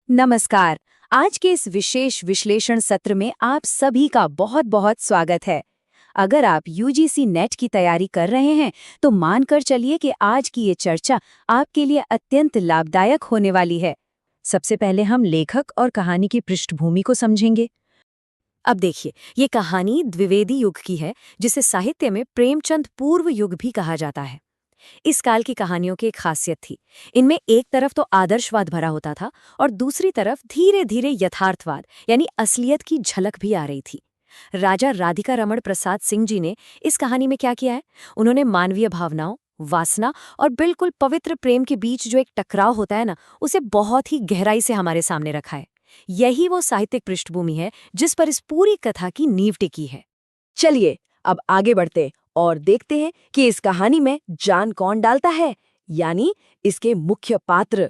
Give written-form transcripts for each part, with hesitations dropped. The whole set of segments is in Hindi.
नमस्कार। आज के इस विशेष विश्लेषण सत्र में आप सभी का बहुत बहुत स्वागत है। अगर आप यूजीसी नेट की तैयारी कर रहे हैं तो मानकर चलिए कि आज की ये चर्चा आपके लिए अत्यंत लाभदायक होने वाली है। सबसे पहले हम लेखक और कहानी की पृष्ठभूमि को समझेंगे। अब देखिए, ये कहानी द्विवेदी युग की है, जिसे साहित्य में प्रेमचंद पूर्व युग भी कहा जाता है। इस काल की कहानियों की एक खासियत थी। इनमें एक तरफ तो आदर्शवाद भरा होता था और दूसरी तरफ धीरे धीरे यथार्थवाद यानी असलियत की झलक भी आ रही थी। राजा राधिका रमण प्रसाद सिंह जी ने इस कहानी में क्या किया है? उन्होंने मानवीय भावनाओं, वासना और बिल्कुल पवित्र प्रेम के बीच जो एक टकराव होता है ना, उसे बहुत ही गहराई से हमारे सामने रखा है। यही वो साहित्यिक पृष्ठभूमि है जिस पर इस पूरी कथा की नींव टिकी है। चलिए अब आगे बढ़ते और देखते हैं कि इस कहानी में जान कौन डालता है, यानी इसके मुख्य पात्र।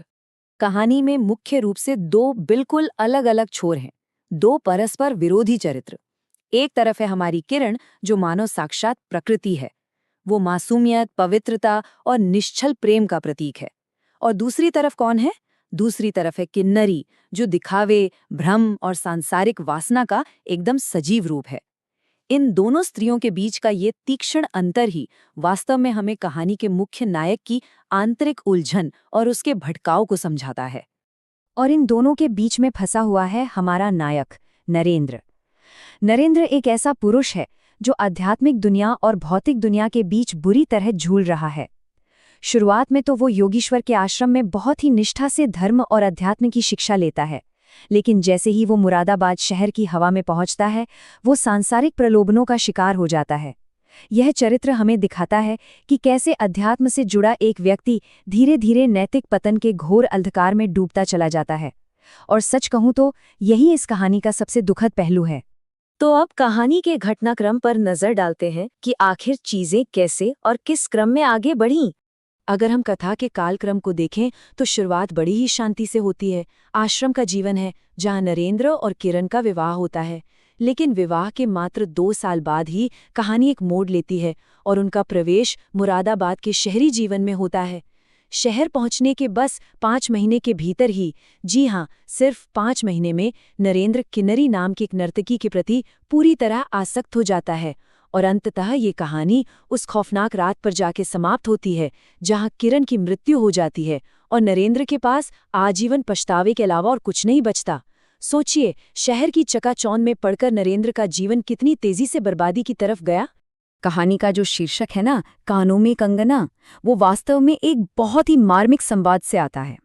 कहानी में मुख्य रूप से दो बिल्कुल अलग अलग छोर हैं, दो परस्पर विरोधी चरित्र। एक तरफ है हमारी किरण, जो मानो साक्षात प्रकृति है। वो मासूमियत, पवित्रता और निश्चल प्रेम का प्रतीक है। और दूसरी तरफ कौन है? दूसरी तरफ है किन्नरी, जो दिखावे, भ्रम और सांसारिक वासना का एकदम सजीव रूप है। इन दोनों स्त्रियों के बीच का ये तीक्ष्ण अंतर ही वास्तव में हमें कहानी के मुख्य नायक की आंतरिक उलझन और उसके भटकाव को समझाता है। और इन दोनों के बीच में फंसा हुआ है हमारा नायक नरेंद्र। नरेंद्र एक ऐसा पुरुष है जो आध्यात्मिक दुनिया और भौतिक दुनिया के बीच बुरी तरह झूल रहा है। शुरुआत में तो वो योगीश्वर के आश्रम में बहुत ही निष्ठा से धर्म और अध्यात्म की शिक्षा लेता है, लेकिन जैसे ही वो मुरादाबाद शहर की हवा में पहुंचता है, वो सांसारिक प्रलोभनों का शिकार हो जाता है। यह चरित्र हमें दिखाता है कि कैसे अध्यात्म से जुड़ा एक व्यक्ति धीरे धीरे नैतिक पतन के घोर अंधकार में डूबता चला जाता है। और सच कहूं तो यही इस कहानी का सबसे दुखद पहलू है। तो अब कहानी के घटनाक्रम पर नजर डालते हैं कि आखिर चीजें कैसे और किस क्रम में आगे बढ़ीं। अगर हम कथा के कालक्रम को देखें तो शुरुआत बड़ी ही शांति से होती है। आश्रम का जीवन है, जहां नरेंद्र और किरण का विवाह होता है। लेकिन विवाह के मात्र 2 साल बाद ही कहानी एक मोड़ लेती है और उनका प्रवेश मुरादाबाद के शहरी जीवन में होता है। शहर पहुंचने के बस 5 महीने के भीतर ही, जी हाँ, सिर्फ 5 महीने में, नरेंद्र किन्नरी नाम की एक नर्तकी के प्रति पूरी तरह आसक्त हो जाता है। और अंततः ये कहानी उस खौफनाक रात पर जाके समाप्त होती है जहां किरण की मृत्यु हो जाती है और नरेंद्र के पास आजीवन पछतावे के अलावा और कुछ नहीं बचता। सोचिए, शहर की चकाचौंध में पड़कर नरेंद्र का जीवन कितनी तेजी से बर्बादी की तरफ गया। कहानी का जो शीर्षक है ना, कानों में कंगना, वो वास्तव में एक बहुत ही मार्मिक संवाद से आता है।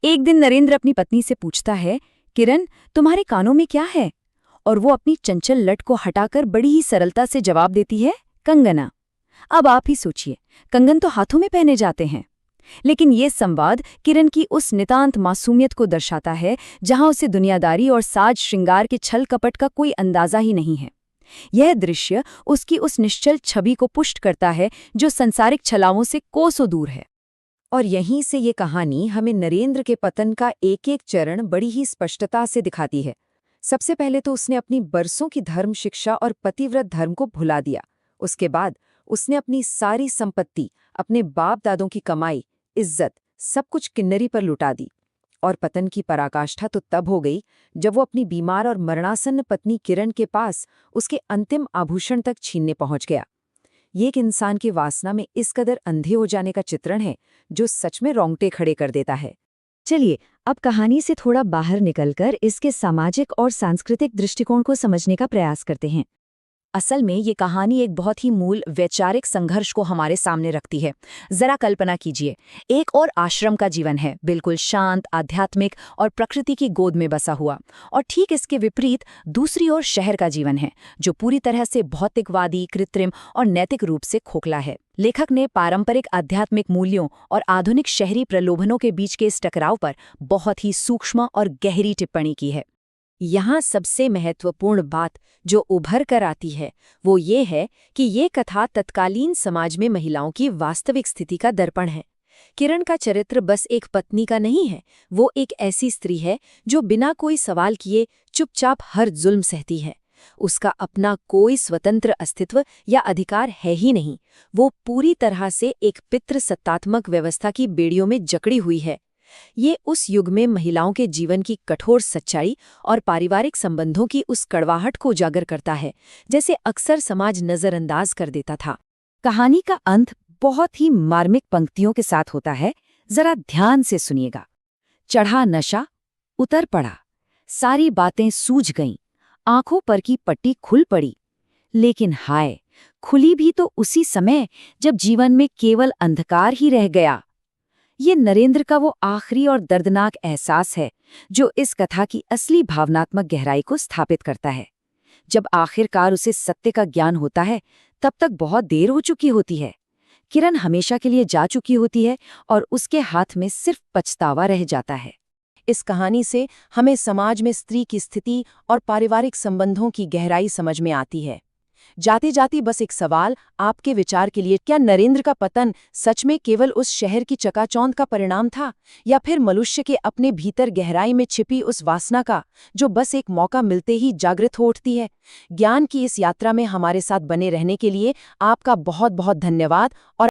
एक दिन नरेंद्र अपनी पत्नी से पूछता है, किरण, तुम्हारे कानों में क्या है? और वो अपनी चंचल लट को हटाकर बड़ी ही सरलता से जवाब देती है, कंगना। अब आप ही सोचिए, कंगन तो हाथों में पहने जाते हैं। लेकिन ये संवाद किरण की उस नितांत मासूमियत को दर्शाता है जहां उसे दुनियादारी और साज श्रृंगार के छल कपट का कोई अंदाजा ही नहीं है। यह दृश्य उसकी उस निश्चल छवि को पुष्ट करता है जो संसारिक छलावों से कोसों दूर है। और यहीं से ये कहानी हमें नरेंद्र के पतन का एक एक चरण बड़ी ही स्पष्टता से दिखाती है। सबसे पहले तो उसने अपनी बरसों की धर्म शिक्षा और पतिव्रत धर्म को भुला दिया। उसके बाद उसने अपनी सारी संपत्ति, अपने बाप दादों की कमाई, इज्जत, सब कुछ किन्नरी पर लुटा दी। और पतन की पराकाष्ठा तो तब हो गई जब वो अपनी बीमार और मरणासन्न पत्नी किरण के पास उसके अंतिम आभूषण तक छीनने पहुंच गया। ये एक इंसान की वासना में इस कदर अंधे हो जाने का चित्रण है जो सच में रोंगटे खड़े कर देता है। चलिए अब कहानी से थोड़ा बाहर निकलकर इसके सामाजिक और सांस्कृतिक दृष्टिकोण को समझने का प्रयास करते हैं। असल में ये कहानी एक बहुत ही मूल वैचारिक संघर्ष को हमारे सामने रखती है। जरा कल्पना कीजिए, एक और आश्रम का जीवन है, बिल्कुल शांत, आध्यात्मिक और प्रकृति की गोद में बसा हुआ। और ठीक इसके विपरीत दूसरी ओर शहर का जीवन है, जो पूरी तरह से भौतिकवादी, कृत्रिम और नैतिक रूप से खोखला है। लेखक ने पारंपरिक आध्यात्मिक मूल्यों और आधुनिक शहरी प्रलोभनों के बीच के इस टकराव पर बहुत ही सूक्ष्म और गहरी टिप्पणी की है। यहाँ सबसे महत्वपूर्ण बात जो उभर कर आती है वो ये है कि ये कथा तत्कालीन समाज में महिलाओं की वास्तविक स्थिति का दर्पण है। किरण का चरित्र बस एक पत्नी का नहीं है, वो एक ऐसी स्त्री है जो बिना कोई सवाल किए चुपचाप हर जुल्म सहती है। उसका अपना कोई स्वतंत्र अस्तित्व या अधिकार है ही नहीं। वो पूरी तरह से एक पितृसत्तात्मक व्यवस्था की बेड़ियों में जकड़ी हुई है। ये उस युग में महिलाओं के जीवन की कठोर सच्चाई और पारिवारिक संबंधों की उस कड़वाहट को उजागर करता है, जैसे अक्सर समाज नजरअंदाज कर देता था। कहानी का अंत बहुत ही मार्मिक पंक्तियों के साथ होता है, जरा ध्यान से सुनिएगा। चढ़ा नशा, उतर पड़ा, सारी बातें सूझ गईं, आंखों पर की पट्टी खुल पड़ी। लेकिन हाय, खुली भी तो उसी समय जब जीवन में केवल अंधकार ही रह गया। ये नरेंद्र का वो आखिरी और दर्दनाक एहसास है जो इस कथा की असली भावनात्मक गहराई को स्थापित करता है। जब आखिरकार उसे सत्य का ज्ञान होता है, तब तक बहुत देर हो चुकी होती है। किरण हमेशा के लिए जा चुकी होती है और उसके हाथ में सिर्फ पछतावा रह जाता है। इस कहानी से हमें समाज में स्त्री की स्थिति और पारिवारिक संबंधों की गहराई समझ में आती है। जाते जाते बस एक सवाल आपके विचार के लिए, क्या नरेंद्र का पतन सच में केवल उस शहर की चकाचौंध का परिणाम था, या फिर मनुष्य के अपने भीतर गहराई में छिपी उस वासना का जो बस एक मौका मिलते ही जागृत हो उठती है? ज्ञान की इस यात्रा में हमारे साथ बने रहने के लिए आपका बहुत बहुत धन्यवाद। और